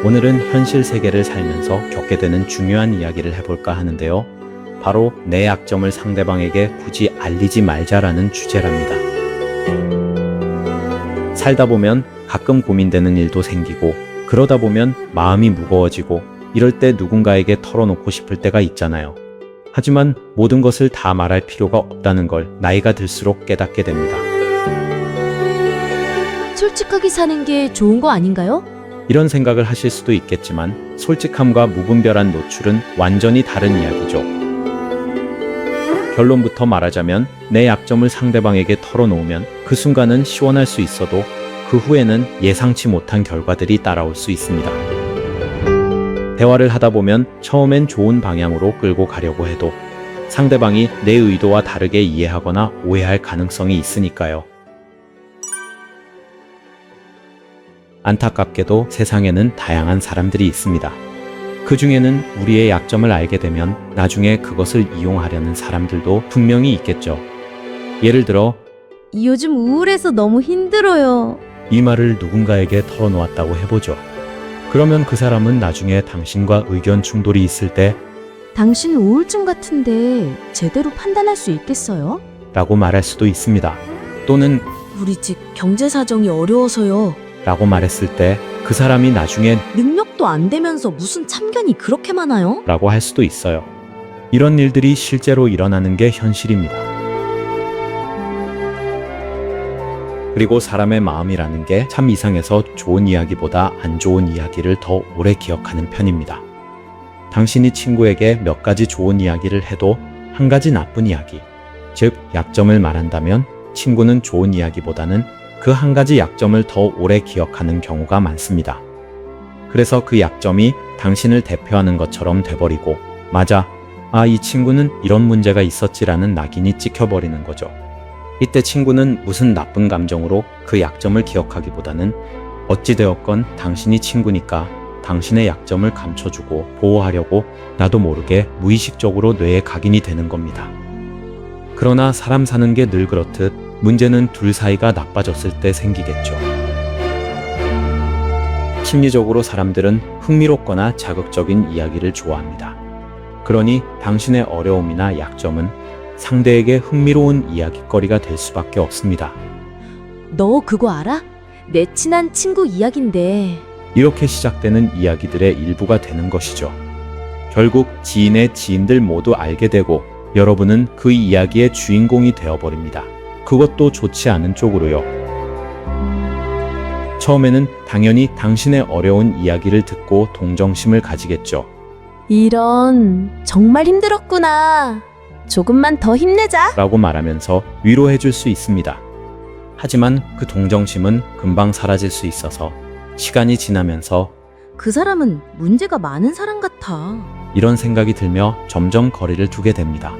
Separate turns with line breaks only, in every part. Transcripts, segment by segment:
오늘은 현실 세계를 살면서 겪게 되는 중요한 이야기를 해볼까 하는데요. 바로 내 약점을 상대방에게 굳이 알리지 말자라는 주제랍니다. 살다 보면 가끔 고민되는 일도 생기고, 그러다 보면 마음이 무거워지고, 이럴 때 누군가에게 털어놓고 싶을 때가 있잖아요. 하지만 모든 것을 다 말할 필요가 없다는 걸 나이가 들수록 깨닫게 됩니다.
솔직하게 사는 게 좋은 거 아닌가요?
이런 생각을 하실 수도 있겠지만, 솔직함과 무분별한 노출은 완전히 다른 이야기죠. 결론부터 말하자면, 내 약점을 상대방에게 털어놓으면 그 순간은 시원할 수 있어도 그 후에는 예상치 못한 결과들이 따라올 수 있습니다. 대화를 하다 보면 처음엔 좋은 방향으로 끌고 가려고 해도 상대방이 내 의도와 다르게 이해하거나 오해할 가능성이 있으니까요. 안타깝게도 세상에는 다양한 사람들이 있습니다. 그 중에는 우리의 약점을 알게 되면 나중에 그것을 이용하려는 사람들도 분명히 있겠죠. 예를 들어,
요즘 우울해서 너무 힘들어요.
이 말을 누군가에게 털어놓았다고 해보죠. 그러면 그 사람은 나중에 당신과 의견 충돌이 있을 때
당신 우울증 같은데 제대로 판단할 수 있겠어요?
라고 말할 수도 있습니다. 또는
우리 집 경제 사정이 어려워서요.
라고 말했을 때 그 사람이 나중에
능력도 안 되면서 무슨 참견이 그렇게 많아요?
라고 할 수도 있어요. 이런 일들이 실제로 일어나는 게 현실입니다. 그리고 사람의 마음이라는 게 참 이상해서 좋은 이야기보다 안 좋은 이야기를 더 오래 기억하는 편입니다. 당신이 친구에게 몇 가지 좋은 이야기를 해도 한 가지 나쁜 이야기, 즉 약점을 말한다면 친구는 좋은 이야기보다는 그 한 가지 약점을 더 오래 기억하는 경우가 많습니다. 그래서 그 약점이 당신을 대표하는 것처럼 돼버리고, 맞아, 이 친구는 이런 문제가 있었지라는 낙인이 찍혀버리는 거죠. 이때 친구는 무슨 나쁜 감정으로 그 약점을 기억하기보다는 어찌되었건 당신이 친구니까 당신의 약점을 감춰주고 보호하려고 나도 모르게 무의식적으로 뇌에 각인이 되는 겁니다. 그러나 사람 사는 게 늘 그렇듯 문제는 둘 사이가 나빠졌을 때 생기겠죠. 심리적으로 사람들은 흥미롭거나 자극적인 이야기를 좋아합니다. 그러니 당신의 어려움이나 약점은 상대에게 흥미로운 이야깃거리가 될 수밖에 없습니다.
너 그거 알아? 내 친한 친구 이야기인데.
이렇게 시작되는 이야기들의 일부가 되는 것이죠. 결국 지인의 지인들 모두 알게 되고 여러분은 그 이야기의 주인공이 되어버립니다. 그것도 좋지 않은 쪽으로요. 처음에는 당연히 당신의 어려운 이야기를 듣고 동정심을 가지겠죠.
이런, 정말 힘들었구나. 조금만 더 힘내자.
라고 말하면서 위로해 줄 수 있습니다. 하지만 그 동정심은 금방 사라질 수 있어서 시간이 지나면서
그 사람은 문제가 많은 사람 같아.
이런 생각이 들며 점점 거리를 두게 됩니다.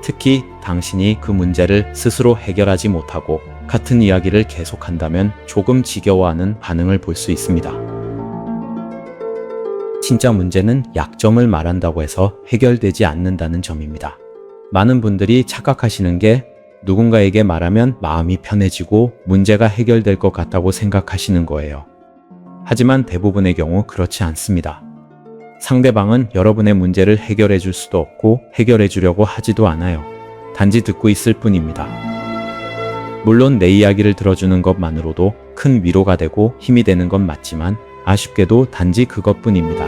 특히 당신이 그 문제를 스스로 해결하지 못하고 같은 이야기를 계속한다면 조금 지겨워하는 반응을 볼 수 있습니다. 진짜 문제는 약점을 말한다고 해서 해결되지 않는다는 점입니다. 많은 분들이 착각하시는 게 누군가에게 말하면 마음이 편해지고 문제가 해결될 것 같다고 생각하시는 거예요. 하지만 대부분의 경우 그렇지 않습니다. 상대방은 여러분의 문제를 해결해 줄 수도 없고 해결해 주려고 하지도 않아요. 단지 듣고 있을 뿐입니다. 물론 내 이야기를 들어주는 것만으로도 큰 위로가 되고 힘이 되는 건 맞지만 아쉽게도 단지 그것뿐입니다.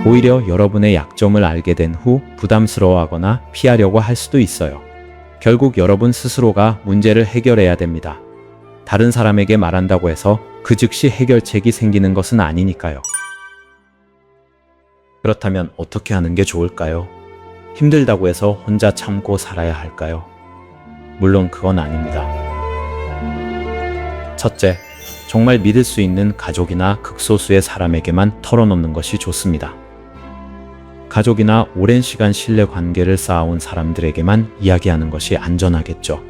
오히려 여러분의 약점을 알게 된 후 부담스러워하거나 피하려고 할 수도 있어요. 결국 여러분 스스로가 문제를 해결해야 됩니다. 다른 사람에게 말한다고 해서 그 즉시 해결책이 생기는 것은 아니니까요. 그렇다면 어떻게 하는 게 좋을까요? 힘들다고 해서 혼자 참고 살아야 할까요? 물론 그건 아닙니다. 첫째, 정말 믿을 수 있는 가족이나 극소수의 사람에게만 털어놓는 것이 좋습니다. 가족이나 오랜 시간 신뢰 관계를 쌓아온 사람들에게만 이야기하는 것이 안전하겠죠.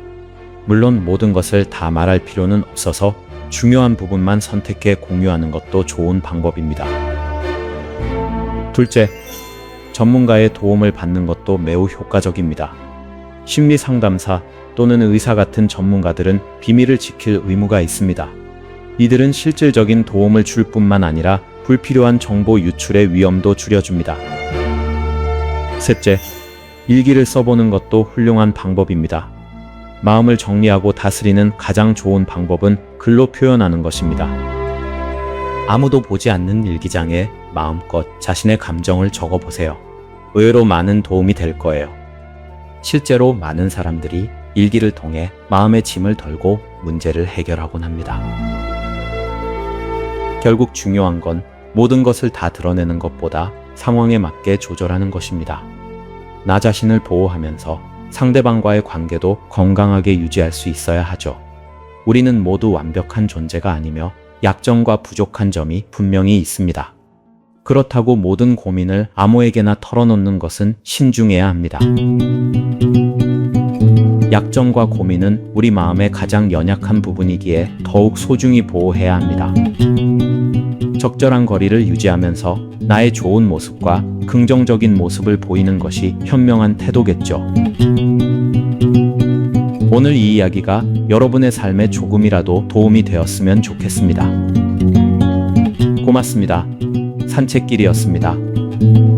물론 모든 것을 다 말할 필요는 없어서 중요한 부분만 선택해 공유하는 것도 좋은 방법입니다. 둘째, 전문가의 도움을 받는 것도 매우 효과적입니다. 심리 상담사 또는 의사 같은 전문가들은 비밀을 지킬 의무가 있습니다. 이들은 실질적인 도움을 줄 뿐만 아니라 불필요한 정보 유출의 위험도 줄여줍니다. 셋째, 일기를 써보는 것도 훌륭한 방법입니다. 마음을 정리하고 다스리는 가장 좋은 방법은 글로 표현하는 것입니다. 아무도 보지 않는 일기장에 마음껏 자신의 감정을 적어보세요. 의외로 많은 도움이 될 거예요. 실제로 많은 사람들이 일기를 통해 마음의 짐을 덜고 문제를 해결하곤 합니다. 결국 중요한 건 모든 것을 다 드러내는 것보다 상황에 맞게 조절하는 것입니다. 나 자신을 보호하면서 상대방과의 관계도 건강하게 유지할 수 있어야 하죠. 우리는 모두 완벽한 존재가 아니며 약점과 부족한 점이 분명히 있습니다. 그렇다고 모든 고민을 아무에게나 털어놓는 것은 신중해야 합니다. 약점과 고민은 우리 마음의 가장 연약한 부분이기에 더욱 소중히 보호해야 합니다. 적절한 거리를 유지하면서 나의 좋은 모습과 긍정적인 모습을 보이는 것이 현명한 태도겠죠. 오늘 이 이야기가 여러분의 삶에 조금이라도 도움이 되었으면 좋겠습니다. 고맙습니다. 산책길이었습니다.